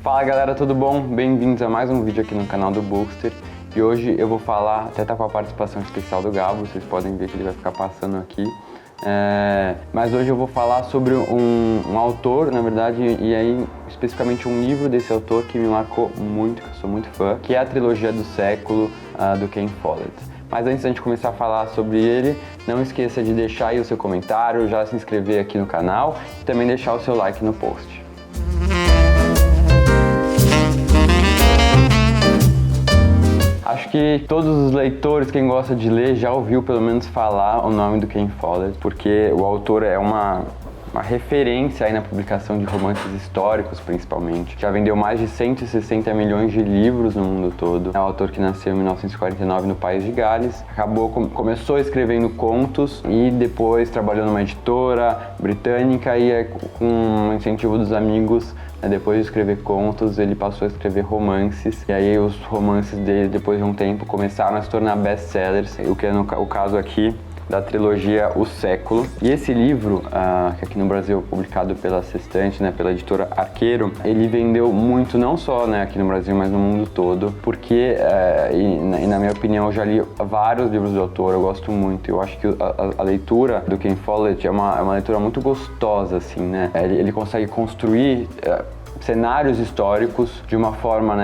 Fala galera, tudo bom? Bem-vindos a mais um vídeo aqui no canal do Bookster. E hoje eu vou falar, até tá com a participação especial do Gabo, vocês podem ver que ele vai ficar passando aqui. Mas hoje eu vou falar sobre um autor, na verdade, e aí especificamente um livro desse autor que me marcou muito, que eu sou muito fã, que é a trilogia do século do Ken Follett. Mas antes de a gente começar a falar sobre ele, não esqueça de deixar aí o seu comentário, já se inscrever aqui no canal e também deixar o seu like no post. Acho que todos os leitores, quem gosta de ler, já ouviu pelo menos falar o nome do Ken Follett, porque o autor é uma referência aí na publicação de romances históricos, principalmente. Já vendeu mais de 160 milhões de livros no mundo todo. É um autor que nasceu em 1949 no país de Gales. Começou escrevendo contos e depois trabalhou numa editora britânica e com o incentivo dos amigos, depois de escrever contos, ele passou a escrever romances. E aí os romances dele, depois de um tempo, começaram a se tornar best-sellers, o que é o caso aqui da trilogia O Século. E esse livro, que aqui no Brasil é publicado pela Sextante, pela editora Arqueiro, ele vendeu muito, não só aqui no Brasil, mas no mundo todo, porque, e na minha opinião, eu já li vários livros do autor, eu gosto muito. Eu acho que a leitura do Ken Follett é uma leitura muito gostosa, assim, Ele consegue construir cenários históricos de uma forma,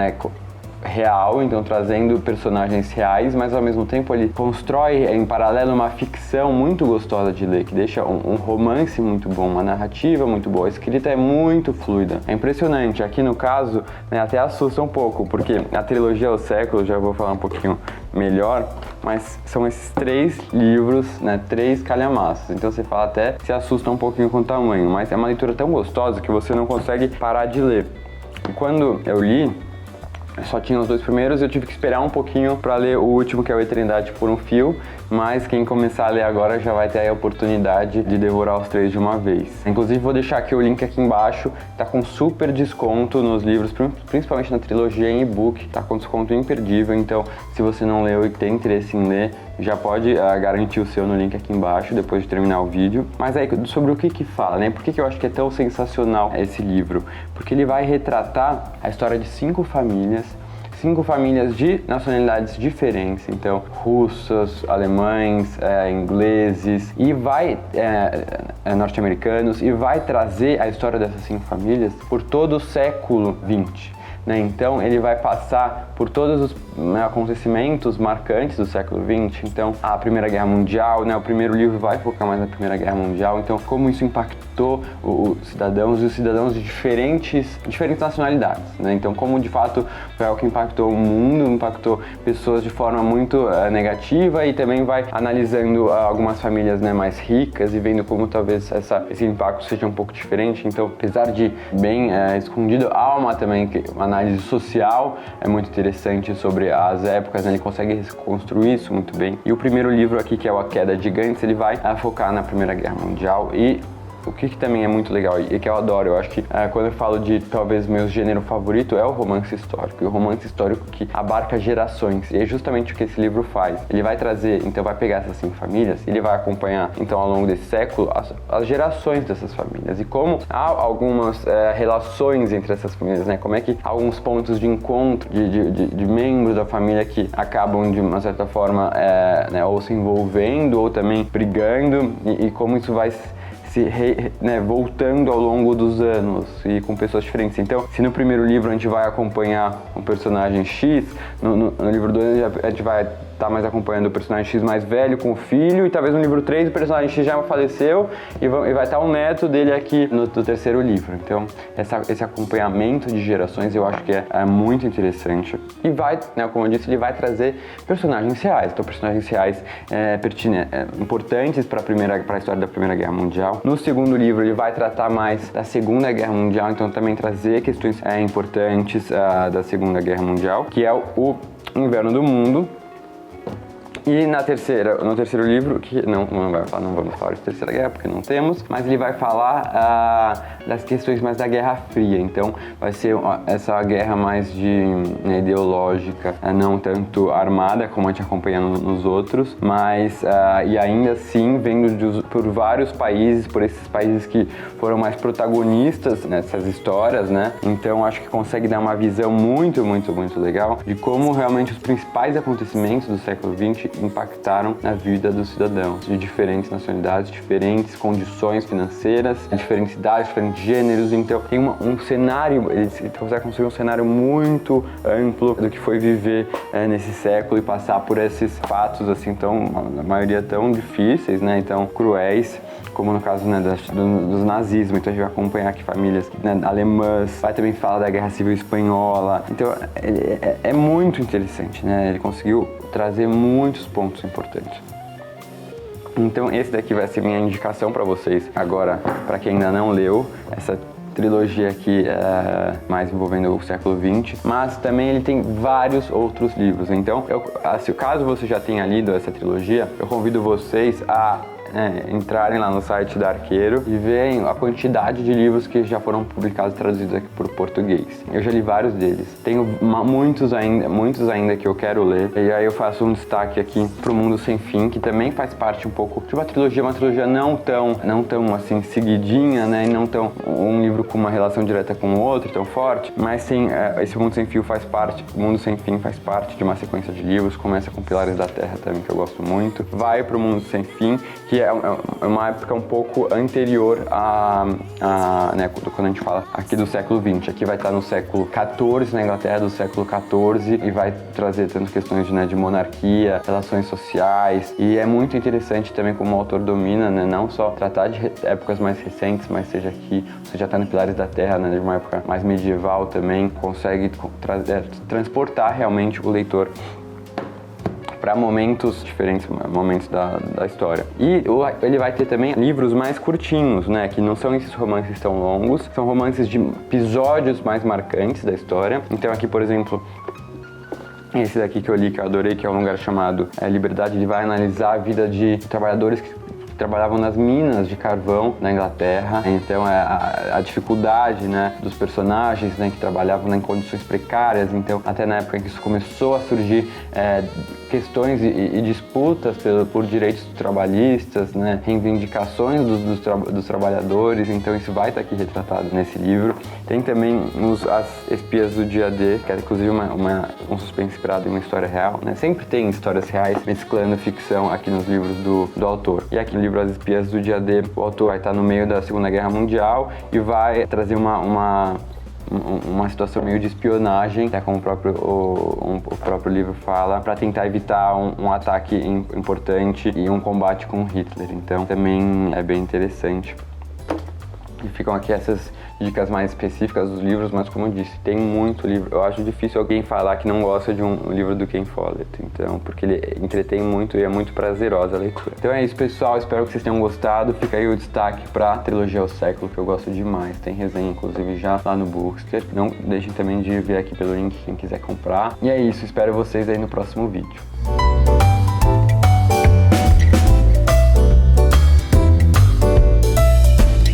real, então trazendo personagens reais, mas ao mesmo tempo ele constrói em paralelo uma ficção muito gostosa de ler, que deixa um romance muito bom, uma narrativa muito boa, a escrita é muito fluida, é impressionante. Aqui no caso, até assusta um pouco, porque a trilogia O Século, já vou falar um pouquinho melhor, mas são esses 3 livros, 3 calhamaços, então você fala até, se assusta um pouquinho com o tamanho, mas é uma leitura tão gostosa que você não consegue parar de ler. E quando eu li, só tinha os 2 primeiros, eu tive que esperar um pouquinho para ler o último, que é o Eternidade por um Fio, mas quem começar a ler agora já vai ter a oportunidade de devorar os 3 de uma vez. Inclusive vou deixar aqui o link aqui embaixo, tá com super desconto nos livros, principalmente na trilogia em e-book, tá com desconto imperdível, então se você não leu e tem interesse em ler, já pode garantir o seu no link aqui embaixo, depois de terminar o vídeo. Mas aí, sobre o que fala, Por que eu acho que é tão sensacional esse livro? Porque ele vai retratar a história de 5 famílias de nacionalidades diferentes, então russos, alemães, ingleses e norte-americanos, e vai trazer a história dessas 5 famílias por todo o século XX. Então ele vai passar por todos os acontecimentos marcantes do século XX, então a Primeira Guerra Mundial, o primeiro livro vai focar mais na Primeira Guerra Mundial, então como isso impactou os cidadãos de diferentes nacionalidades, então como de fato foi algo que impactou o mundo, impactou pessoas de forma muito negativa, e também vai analisando algumas famílias mais ricas e vendo como talvez esse impacto seja um pouco diferente. Então, apesar de bem escondido, há uma análise social muito interessante sobre as épocas, ele consegue reconstruir isso muito bem. E o primeiro livro aqui, que é o A Queda de Gigantes, ele vai focar na Primeira Guerra Mundial. E o que também é muito legal e que eu adoro, eu acho que quando eu falo de talvez meu gênero favorito, é o romance histórico. E o romance histórico que abarca gerações, e é justamente o que esse livro faz. Ele vai trazer, então vai pegar essas 5 famílias, ele vai acompanhar então ao longo desse século as gerações dessas famílias e como há algumas relações entre essas famílias, como é que há alguns pontos de encontro de membros da família que acabam de uma certa forma ou se envolvendo ou também brigando, e como isso vai voltando ao longo dos anos e com pessoas diferentes. Então, se no primeiro livro a gente vai acompanhar um personagem X, no livro 2 a gente vai estar mais acompanhando o personagem X mais velho com o filho, e talvez no livro 3 o personagem X já faleceu e vai estar o neto dele aqui no terceiro livro. Então, esse acompanhamento de gerações eu acho que é muito interessante. E vai, como eu disse, ele vai trazer personagens reais. Então, personagens reais importantes para a história da Primeira Guerra Mundial. No segundo livro, ele vai tratar mais da Segunda Guerra Mundial, então também trazer questões importantes da Segunda Guerra Mundial, que é o Inverno do Mundo. E no terceiro livro, que não vamos falar de Terceira Guerra, porque não temos, mas ele vai falar das questões mais da Guerra Fria. Então, vai ser essa guerra mais ideológica, não tanto armada, como a gente acompanha nos outros, mas, e ainda assim, vendo por vários países, por esses países que foram mais protagonistas nessas histórias, né? Então, acho que consegue dar uma visão muito, muito, muito legal de como realmente os principais acontecimentos do século XX impactaram na vida dos cidadãos de diferentes nacionalidades, diferentes condições financeiras, diferentes idades, diferentes gêneros. Então tem um cenário, ele consegue construir um cenário muito amplo do que foi viver nesse século e passar por esses fatos assim na maioria tão difíceis, né, então cruéis, como no caso, né, dos nazismo. Então a gente vai acompanhar aqui famílias, né, alemãs, vai também falar da Guerra Civil Espanhola. Então é muito interessante, né? Ele conseguiu trazer muitos pontos importantes. Então esse daqui vai ser minha indicação para vocês agora, para quem ainda não leu essa trilogia aqui mais envolvendo o século XX, mas também ele tem vários outros livros. Então, caso você já tenha lido essa trilogia, eu convido vocês a entrarem lá no site da Arqueiro e verem a quantidade de livros que já foram publicados e traduzidos aqui por português. Eu já li vários deles. Tenho muitos ainda que eu quero ler. E aí eu faço um destaque aqui pro Mundo Sem Fim, que também faz parte um pouco de uma trilogia não tão assim seguidinha, né? E não tão um livro com uma relação direta com o outro tão forte, mas sim, esse Mundo Sem Fim faz parte de uma sequência de livros. Começa com Pilares da Terra também, que eu gosto muito. Vai pro Mundo Sem Fim, que é uma época um pouco anterior né, quando a gente fala aqui do século XX. Aqui vai estar no século XIV, na Inglaterra do século XIV, e vai trazer tanto questões de monarquia, relações sociais, e é muito interessante também como o autor domina, né, não só tratar de épocas mais recentes, mas seja aqui, você já está no Pilares da Terra, né, de uma época mais medieval também, consegue transportar realmente o leitor para momentos diferentes, momentos da história. E ele vai ter também livros mais curtinhos, né, que não são esses romances tão longos, são romances de episódios mais marcantes da história. Então aqui, por exemplo, esse daqui que eu li, que eu adorei, que é um lugar chamado Liberdade, ele vai analisar a vida de trabalhadores que trabalhavam nas minas de carvão na Inglaterra. Então a dificuldade, né, dos personagens, né, que trabalhavam em condições precárias. Então até na época em que isso começou a surgir questões e disputas por direitos trabalhistas, né, reivindicações dos trabalhadores. Então isso vai estar aqui retratado nesse livro. Tem também As Espias do Dia D, que é inclusive um suspense inspirado em uma história real, né? Sempre tem histórias reais mesclando ficção aqui nos livros do autor. E aqui no livro As Espias do Dia D, o autor vai estar no meio da Segunda Guerra Mundial e vai trazer uma situação meio de espionagem, até como o próprio livro fala, para tentar evitar um ataque importante e um combate com Hitler. Então também é bem interessante. E ficam aqui essas dicas mais específicas dos livros, mas como eu disse, tem muito livro. Eu acho difícil alguém falar que não gosta de um livro do Ken Follett, então, porque ele entretém muito e é muito prazerosa a leitura. Então é isso, pessoal, espero que vocês tenham gostado. Fica aí o destaque para a trilogia ao século, que eu gosto demais. Tem resenha, inclusive, já lá no Bookster. Não deixem também de ver aqui pelo link quem quiser comprar. E é isso, espero vocês aí no próximo vídeo.